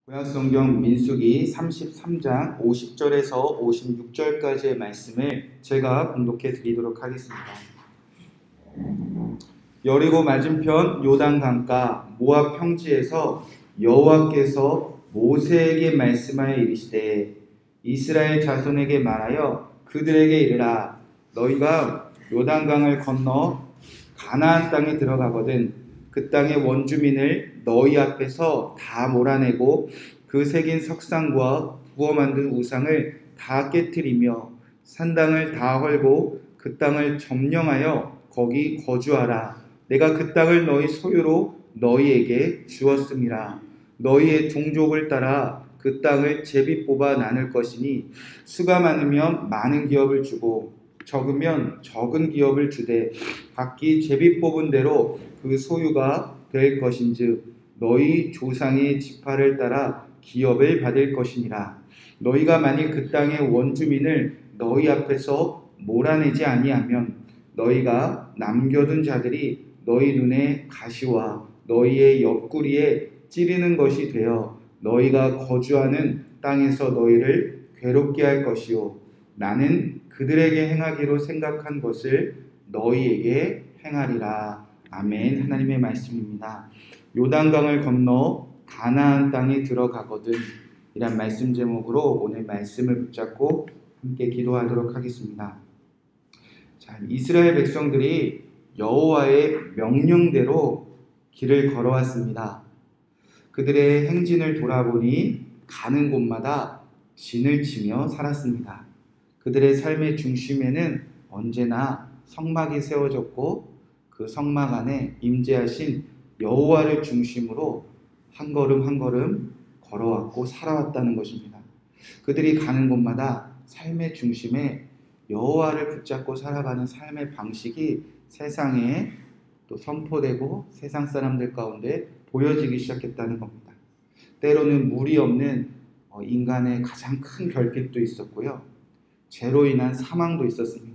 구약성경 민수기 33장 50절에서 56절까지의 말씀을 제가 봉독해 드리도록 하겠습니다. 여리고 맞은편 요단강가 모압 평지에서 여호와께서 모세에게 말씀하여 이르시되 이스라엘 자손에게 말하여 그들에게 이르라. 너희가 요단강을 건너 가나안 땅에 들어가거든 그 땅의 원주민을 너희 앞에서 다 몰아내고 그 새긴 석상과 부어 만든 우상을 다 깨트리며 산당을 다 헐고 그 땅을 점령하여 거기 거주하라. 내가 그 땅을 너희 소유로 너희에게 주었음이라. 너희의 종족을 따라 그 땅을 제비 뽑아 나눌 것이니 수가 많으면 많은 기업을 주고 적으면 적은 기업을 주되 각기 제비 뽑은 대로 그 소유가 될 것인즉 너희 조상의 지파를 따라 기업을 받을 것이니라. 너희가 만일 그 땅의 원주민을 너희 앞에서 몰아내지 아니하면 너희가 남겨둔 자들이 너희 눈에 가시와 너희의 옆구리에 찌르는 것이 되어 너희가 거주하는 땅에서 너희를 괴롭게 할 것이요 나는 그들에게 행하기로 생각한 것을 너희에게 행하리라. 아멘. 하나님의 말씀입니다. 요단강을 건너 가나안 땅에 들어가거든 이란 말씀 제목으로 오늘 말씀을 붙잡고 함께 기도하도록 하겠습니다. 자, 이스라엘 백성들이 여호와의 명령대로 길을 걸어왔습니다. 그들의 행진을 돌아보니 가는 곳마다 진을 치며 살았습니다. 그들의 삶의 중심에는 언제나 성막이 세워졌고 그 성막 안에 임재하신 여호와를 중심으로 한 걸음 한 걸음 걸어왔고 살아왔다는 것입니다. 그들이 가는 곳마다 삶의 중심에 여호와를 붙잡고 살아가는 삶의 방식이 세상에 또 선포되고 세상 사람들 가운데 보여지기 시작했다는 겁니다. 때로는 물이 없는 인간의 가장 큰 결핍도 있었고요. 죄로 인한 사망도 있었습니다.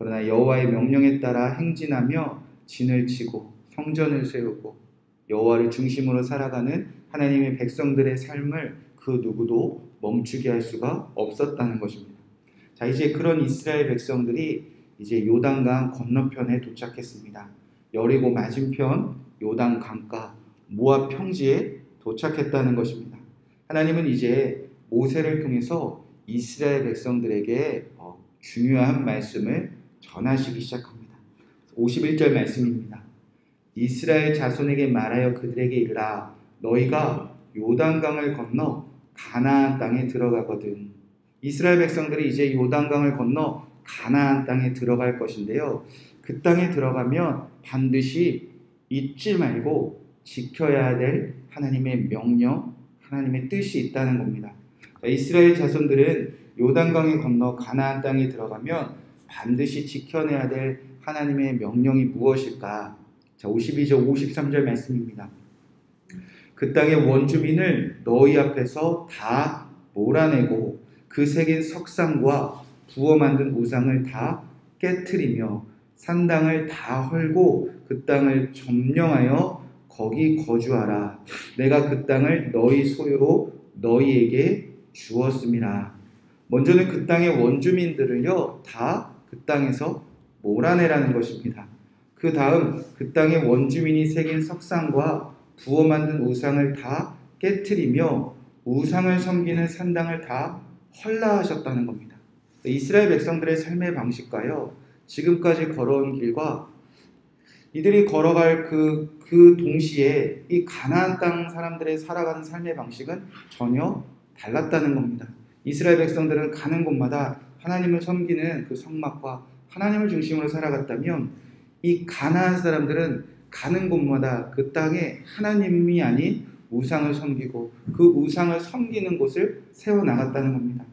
그러나 여호와의 명령에 따라 행진하며 진을 치고 성전을 세우고 여호와를 중심으로 살아가는 하나님의 백성들의 삶을 그 누구도 멈추게 할 수가 없었다는 것입니다. 자, 이제 그런 이스라엘 백성들이 이제 요단강 건너편에 도착했습니다. 여리고 맞은편 요단강가 모압 평지에 도착했다는 것입니다. 하나님은 이제 모세를 통해서 이스라엘 백성들에게 중요한 말씀을 전하시기 시작합니다. 51절 말씀입니다. 이스라엘 자손에게 말하여 그들에게 이르라. 너희가 요단강을 건너 가나안 땅에 들어가거든. 이스라엘 백성들이 이제 요단강을 건너 가나안 땅에 들어갈 것인데요. 그 땅에 들어가면 반드시 잊지 말고 지켜야 될 하나님의 명령, 하나님의 뜻이 있다는 겁니다. 이스라엘 자손들은 요단강에 건너 가나안 땅에 들어가면 반드시 지켜내야 될 하나님의 명령이 무엇일까? 자, 52절 53절 말씀입니다. 그 땅의 원주민을 너희 앞에서 다 몰아내고 그 새긴 석상과 부어 만든 우상을 다 깨트리며 산당을 다 헐고 그 땅을 점령하여 거기 거주하라. 내가 그 땅을 너희 소유로 너희에게 주었음이라. 먼저는 그 땅의 원주민들을요 다 그 땅에서 몰아내라는 것입니다. 그 다음 그 땅의 원주민이 새긴 석상과 부어 만든 우상을 다 깨트리며 우상을 섬기는 산당을 다 헐라하셨다는 겁니다. 이스라엘 백성들의 삶의 방식과요 지금까지 걸어온 길과 이들이 걸어갈 그 동시에 이 가나안 땅 사람들의 살아가는 삶의 방식은 전혀 달랐다는 겁니다. 이스라엘 백성들은 가는 곳마다 하나님을 섬기는 그 성막과 하나님을 중심으로 살아갔다면 이 가나안 사람들은 가는 곳마다 그 땅에 하나님이 아닌 우상을 섬기고 그 우상을 섬기는 곳을 세워나갔다는 겁니다.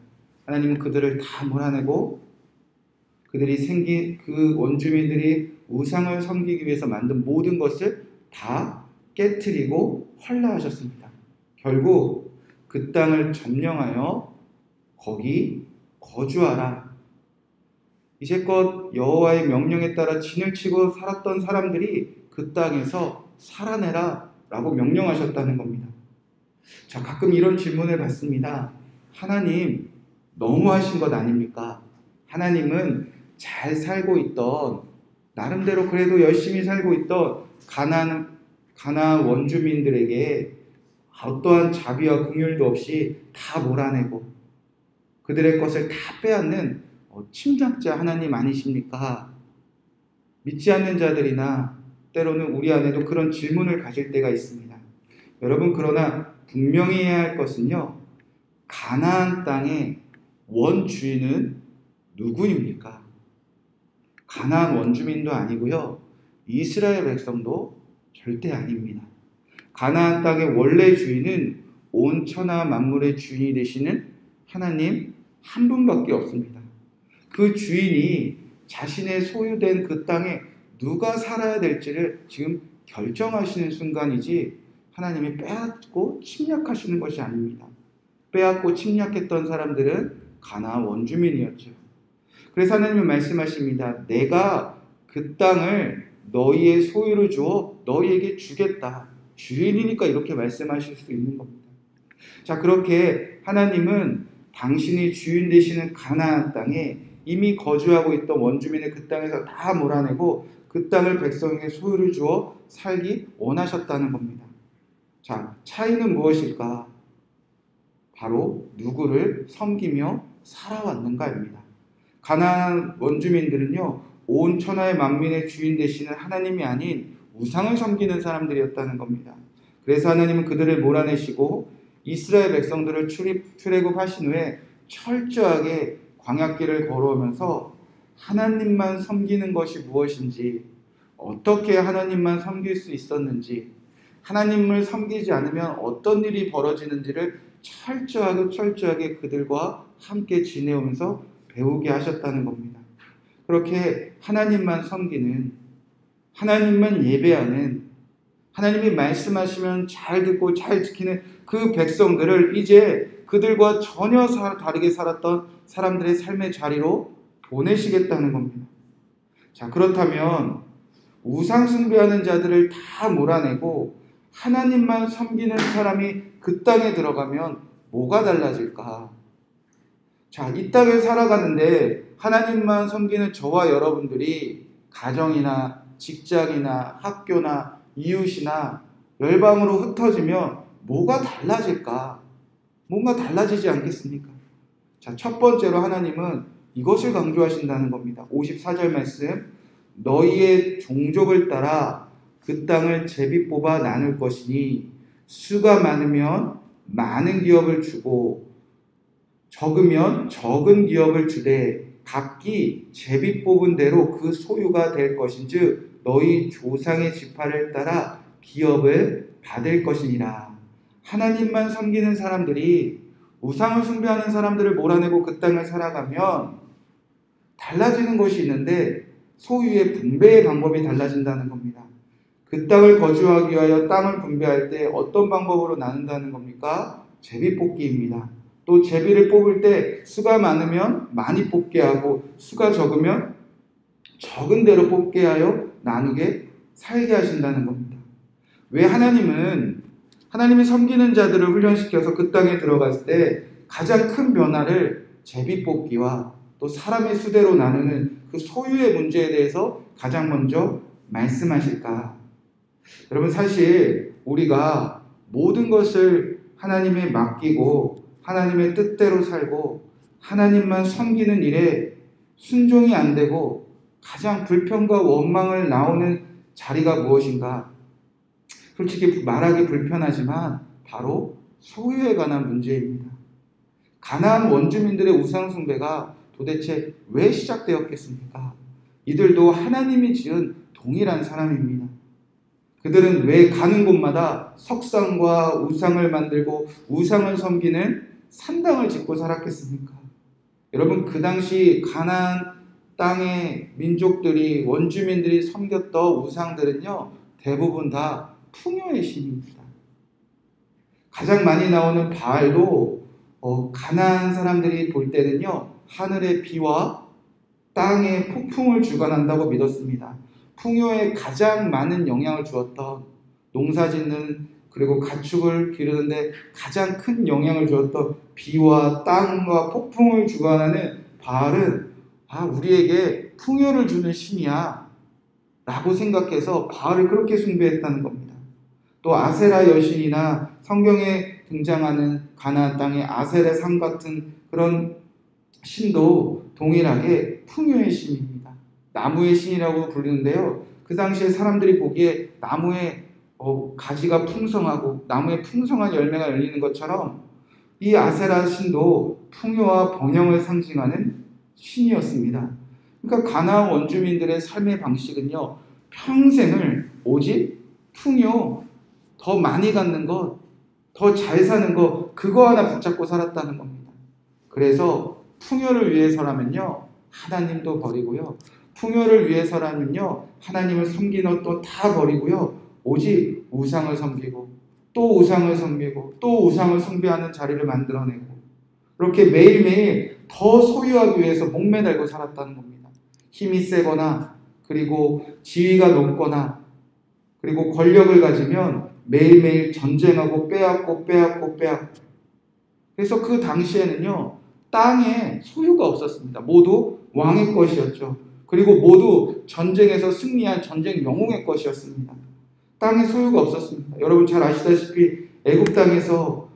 하나님은 그들을 다 몰아내고 그들이 생긴 그 원주민들이 우상을 섬기기 위해서 만든 모든 것을 다 깨트리고 헐라하셨습니다. 결국 그 땅을 점령하여 거기 거주하라. 이제껏 여호와의 명령에 따라 진을 치고 살았던 사람들이 그 땅에서 살아내라 라고 명령하셨다는 겁니다. 자, 가끔 이런 질문을 받습니다. 하나님, 너무하신 것 아닙니까? 하나님은 잘 살고 있던, 나름대로 그래도 열심히 살고 있던 가나안 원주민들에게 어떠한 자비와 긍휼도 없이 다 몰아내고 그들의 것을 다 빼앗는 침략자 하나님 아니십니까? 믿지 않는 자들이나 때로는 우리 안에도 그런 질문을 가질 때가 있습니다. 여러분, 그러나 분명히 해야 할 것은요, 가나안 땅의 원주인은 누구입니까? 가나안 원주민도 아니고요, 이스라엘 백성도 절대 아닙니다. 가나안 땅의 원래 주인은 온 천하 만물의 주인이 되시는 하나님 한 분밖에 없습니다. 그 주인이 자신의 소유된 그 땅에 누가 살아야 될지를 지금 결정하시는 순간이지 하나님이 빼앗고 침략하시는 것이 아닙니다. 빼앗고 침략했던 사람들은 가나안 원주민이었죠. 그래서 하나님은 말씀하십니다. 내가 그 땅을 너희의 소유로 주어 너희에게 주겠다. 주인이니까 이렇게 말씀하실 수 있는 겁니다. 자, 그렇게 하나님은 당신이 주인 되시는 가나안 땅에 이미 거주하고 있던 원주민을 그 땅에서 다 몰아내고 그 땅을 백성에게 소유를 주어 살기 원하셨다는 겁니다. 자, 차이는 무엇일까? 바로 누구를 섬기며 살아왔는가입니다. 가나안 원주민들은요, 온 천하의 만민의 주인 되시는 하나님이 아닌 우상을 섬기는 사람들이었다는 겁니다. 그래서 하나님은 그들을 몰아내시고 이스라엘 백성들을 출애굽하신 후에 철저하게 광야길을 걸어오면서 하나님만 섬기는 것이 무엇인지, 어떻게 하나님만 섬길 수 있었는지, 하나님을 섬기지 않으면 어떤 일이 벌어지는지를 철저하게 그들과 함께 지내오면서 배우게 하셨다는 겁니다. 그렇게 하나님만 섬기는, 하나님만 예배하는, 하나님이 말씀하시면 잘 듣고 잘 지키는 그 백성들을 이제 그들과 전혀 다르게 살았던 사람들의 삶의 자리로 보내시겠다는 겁니다. 자, 그렇다면 우상 숭배하는 자들을 다 몰아내고 하나님만 섬기는 사람이 그 땅에 들어가면 뭐가 달라질까? 자, 이 땅을 살아가는데 하나님만 섬기는 저와 여러분들이 가정이나 직장이나 학교나 이웃이나 열방으로 흩어지면 뭐가 달라질까? 뭔가 달라지지 않겠습니까? 자, 첫 번째로 하나님은 이것을 강조하신다는 겁니다. 54절 말씀, 너희의 종족을 따라 그 땅을 제비 뽑아 나눌 것이니 수가 많으면 많은 기업을 주고 적으면 적은 기업을 주되 각기 제비 뽑은 대로 그 소유가 될 것인즉 너희 조상의 지파를 따라 기업을 받을 것이니라. 하나님만 섬기는 사람들이 우상을 숭배하는 사람들을 몰아내고 그 땅을 살아가면 달라지는 것이 있는데 소유의 분배의 방법이 달라진다는 겁니다. 그 땅을 거주하기 위하여 땅을 분배할 때 어떤 방법으로 나눈다는 겁니까? 제비 뽑기입니다. 또 제비를 뽑을 때 수가 많으면 많이 뽑게 하고 수가 적으면 적은 대로 뽑게 하여 나누게 살게 하신다는 겁니다. 왜 하나님이 섬기는 자들을 훈련시켜서 그 땅에 들어갔을 때 가장 큰 변화를 제비 뽑기와 또 사람의 수대로 나누는 그 소유의 문제에 대해서 가장 먼저 말씀하실까? 여러분, 사실 우리가 모든 것을 하나님에 맡기고 하나님의 뜻대로 살고 하나님만 섬기는 일에 순종이 안 되고 가장 불평과 원망을 나오는 자리가 무엇인가? 솔직히 말하기 불편하지만 바로 소유에 관한 문제입니다. 가나안 원주민들의 우상 숭배가 도대체 왜 시작되었겠습니까? 이들도 하나님이 지은 동일한 사람입니다. 그들은 왜 가는 곳마다 석상과 우상을 만들고 우상을 섬기는 산당을 짓고 살았겠습니까? 여러분, 그 당시 가나안 땅의 민족들이, 원주민들이 섬겼던 우상들은요, 대부분 다 풍요의 신입니다. 가장 많이 나오는 바알도 가나안 사람들이 볼 때는요, 하늘의 비와 땅의 폭풍을 주관한다고 믿었습니다. 풍요에 가장 많은 영향을 주었던, 농사 짓는 그리고 가축을 기르는데 가장 큰 영향을 주었던 비와 땅과 폭풍을 주관하는 바알은 우리에게 풍요를 주는 신이야 라고 생각해서 바알을 그렇게 숭배했다는 겁니다. 또 아세라 여신이나 성경에 등장하는 가나안 땅의 아세라 산 같은 그런 신도 동일하게 풍요의 신입니다. 나무의 신이라고 부르는데요. 그 당시에 사람들이 보기에 나무의 가지가 풍성하고 나무에 풍성한 열매가 열리는 것처럼 이 아세라 신도 풍요와 번영을 상징하는 신이었습니다. 그러니까 가나안 원주민들의 삶의 방식은요, 평생을 오직 풍요, 더 많이 갖는 것, 더 잘 사는 것, 그거 하나 붙잡고 살았다는 겁니다. 그래서 풍요를 위해서라면요, 하나님도 버리고요, 풍요를 위해서라면요, 하나님을 섬기는 것도 다 버리고요, 오직 우상을 섬기고 또 우상을 섬기고 또 우상을 숭배하는 자리를 만들어내고 그렇게 매일매일 더 소유하기 위해서 목매달고 살았다는 겁니다. 힘이 세거나 그리고 지위가 높거나 그리고 권력을 가지면 매일매일 전쟁하고 빼앗고. 그래서 그 당시에는요, 땅에 소유가 없었습니다. 모두 왕의 것이었죠. 그리고 모두 전쟁에서 승리한 전쟁 영웅의 것이었습니다. 땅에 소유가 없었습니다. 여러분 잘 아시다시피 애굽 땅에서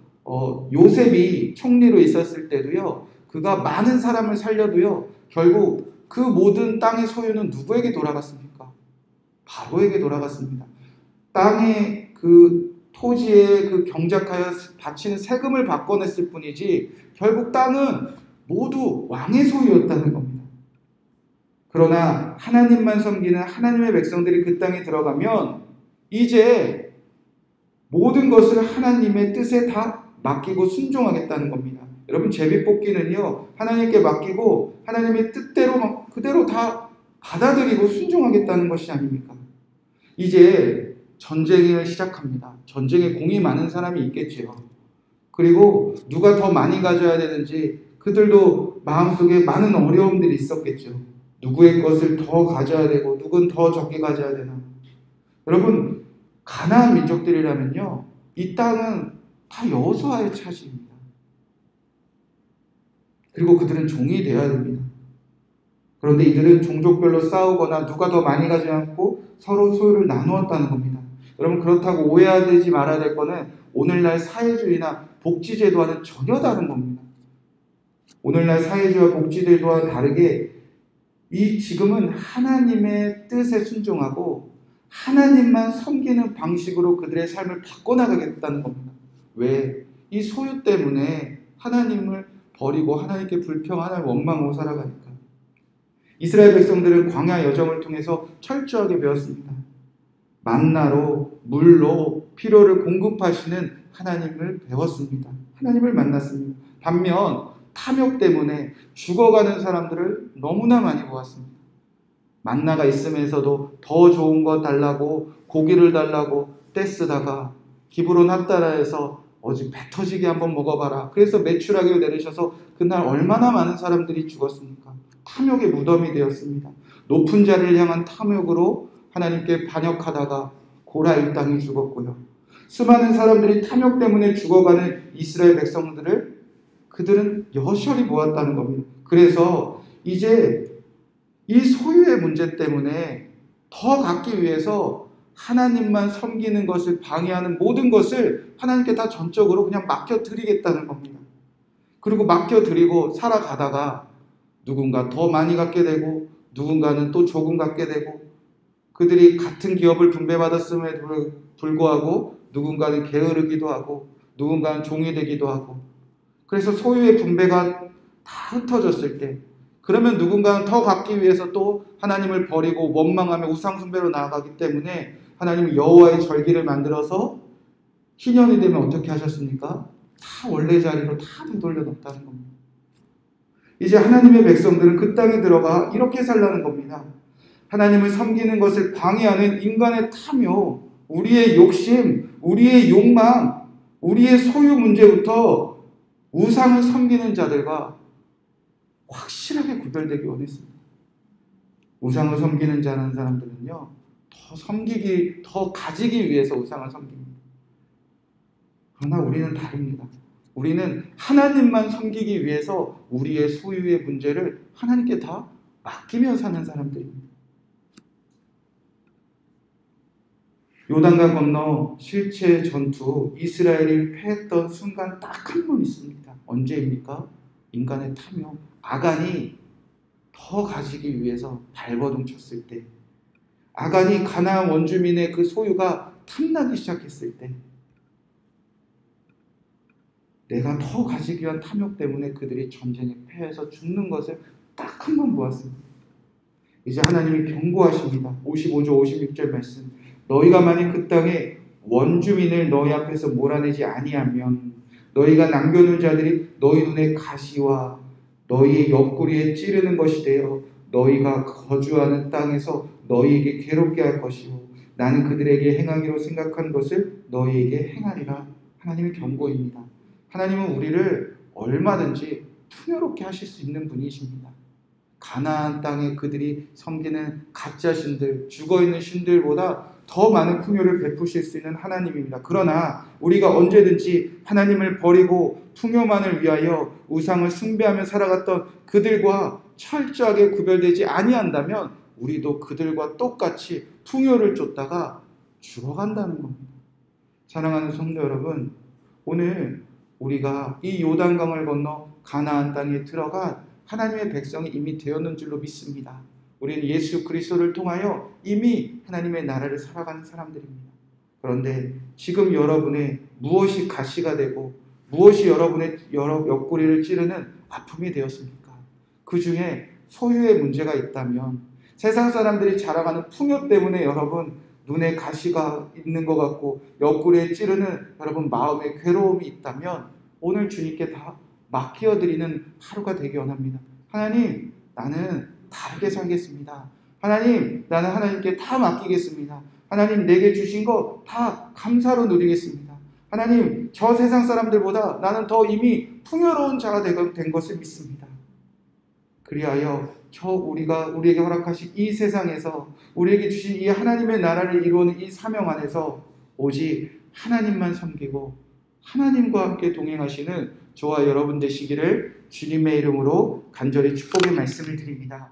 요셉이 총리로 있었을 때도요, 그가 많은 사람을 살려도요, 결국 그 모든 땅의 소유는 누구에게 돌아갔습니까? 바로에게 돌아갔습니다. 땅의 그 토지에 그 경작하여 바치는 세금을 바꿔냈을 뿐이지 결국 땅은 모두 왕의 소유였다는 겁니다. 그러나 하나님만 섬기는 하나님의 백성들이 그 땅에 들어가면 이제 모든 것을 하나님의 뜻에 다 맡기고 순종하겠다는 겁니다. 여러분 제비뽑기는요, 하나님께 맡기고 하나님의 뜻대로 그대로 다 받아들이고 순종하겠다는 것이 아닙니까? 이제 전쟁을 시작합니다. 전쟁에 공이 많은 사람이 있겠지요. 그리고 누가 더 많이 가져야 되는지 그들도 마음속에 많은 어려움들이 있었겠죠. 누구의 것을 더 가져야 되고 누군 더 적게 가져야 되나. 여러분 가나안 민족들이라면요, 이 땅은 다 여호수아의 차지입니다. 그리고 그들은 종이 되어야 됩니다. 그런데 이들은 종족별로 싸우거나 누가 더 많이 가지 않고 서로 소유를 나누었다는 겁니다. 여러분 그렇다고 오해하지 말아야 될 거는 오늘날 사회주의나 복지제도와는 전혀 다른 겁니다. 오늘날 사회주의와 복지제도와 다르게 지금은 하나님의 뜻에 순종하고 하나님만 섬기는 방식으로 그들의 삶을 바꿔나가겠다는 겁니다. 왜? 이 소유 때문에 하나님을 버리고 하나님께 불평하는 원망하고 살아가니까. 이스라엘 백성들은 광야 여정을 통해서 철저하게 배웠습니다. 만나로 물로 필요를 공급하시는 하나님을 배웠습니다. 하나님을 만났습니다. 반면 탐욕 때문에 죽어가는 사람들을 너무나 많이 보았습니다. 만나가 있으면서도 더 좋은 거 달라고 고기를 달라고 떼쓰다가 기브론 핫다라에서 어제 배 터지게 한번 먹어봐라. 그래서 매출하기를 내리셔서 그날 얼마나 많은 사람들이 죽었습니까? 탐욕의 무덤이 되었습니다. 높은 자리를 향한 탐욕으로 하나님께 반역하다가 고라 일당이 죽었고요. 수많은 사람들이 탐욕 때문에 죽어가는 이스라엘 백성들을 그들은 여실히 보았다는 겁니다. 그래서 이제 이 소유의 문제 때문에 더 갖기 위해서 하나님만 섬기는 것을 방해하는 모든 것을 하나님께 다 전적으로 그냥 맡겨드리겠다는 겁니다. 그리고 맡겨드리고 살아가다가 누군가 더 많이 갖게 되고 누군가는 또 조금 갖게 되고 그들이 같은 기업을 분배받았음에도 불구하고 누군가는 게으르기도 하고 누군가는 종이 되기도 하고 그래서 소유의 분배가 다 흩어졌을 때 그러면 누군가는 더 갖기 위해서 또 하나님을 버리고 원망하며 우상숭배로 나아가기 때문에 하나님은 여호와의 절기를 만들어서 희년이 되면 어떻게 하셨습니까? 다 원래 자리로 다 되돌려 놓았다는 겁니다. 이제 하나님의 백성들은 그 땅에 들어가 이렇게 살라는 겁니다. 하나님을 섬기는 것을 방해하는 인간의 탐욕, 우리의 욕심, 우리의 욕망, 우리의 소유 문제부터 우상을 섬기는 자들과 확실하게 구별되기 원했습니다. 우상을 섬기는 자는 사람들은요, 더 가지기 위해서 우상을 섬깁니다. 그러나 우리는 다릅니다. 우리는 하나님만 섬기기 위해서 우리의 소유의 문제를 하나님께 다 맡기며 사는 사람들입니다. 요단강 건너 실제 전투 이스라엘이 패했던 순간 딱 한 번 있습니다. 언제입니까? 인간의 탐욕, 아간이 더 가지기 위해서 발버둥 쳤을 때, 아간이 가나안 원주민의 그 소유가 탐나기 시작했을 때, 내가 더 가지기 위한 탐욕 때문에 그들이 전쟁에 패해서 죽는 것을 딱 한 번 보았습니다. 이제 하나님이 경고하십니다. 55절 56절 말씀, 너희가 만약 그 땅에 원주민을 너희 앞에서 몰아내지 아니하면 너희가 남겨둔 자들이 너희 눈에 가시와 너희의 옆구리에 찌르는 것이 되어 너희가 거주하는 땅에서 너희에게 괴롭게 할 것이요 나는 그들에게 행하기로 생각한 것을 너희에게 행하리라. 하나님의 경고입니다. 하나님은 우리를 얼마든지 풍요롭게 하실 수 있는 분이십니다. 가나안 땅에 그들이 섬기는 가짜 신들, 죽어있는 신들보다 더 많은 풍요를 베푸실 수 있는 하나님입니다. 그러나 우리가 언제든지 하나님을 버리고 풍요만을 위하여 우상을 숭배하며 살아갔던 그들과 철저하게 구별되지 아니한다면 우리도 그들과 똑같이 풍요를 쫓다가 죽어간다는 겁니다. 사랑하는 성도 여러분, 오늘 우리가 이 요단강을 건너 가나안 땅에 들어간 하나님의 백성이 이미 되었는 줄로 믿습니다. 우리는 예수 그리스도를 통하여 이미 하나님의 나라를 살아가는 사람들입니다. 그런데 지금 여러분의 무엇이 가시가 되고 무엇이 여러분의 옆구리를 찌르는 아픔이 되었습니까? 그 중에 소유의 문제가 있다면, 세상 사람들이 자랑하는 풍요 때문에 여러분 눈에 가시가 있는 것 같고 옆구리에 찌르는 여러분 마음의 괴로움이 있다면 오늘 주님께 다 맡겨드리는 하루가 되기 원합니다. 하나님, 나는 다르게 살겠습니다. 하나님, 나는 하나님께 다 맡기겠습니다. 하나님, 내게 주신 거 다 감사로 누리겠습니다. 하나님, 저 세상 사람들보다 나는 더 이미 풍요로운 자가 된 것을 믿습니다. 그리하여 우리에게 허락하신 이 세상에서 우리에게 주신 이 하나님의 나라를 이루는 이 사명 안에서 오직 하나님만 섬기고 하나님과 함께 동행하시는 저와 여러분 되시기를 주님의 이름으로 간절히 축복의 말씀을 드립니다.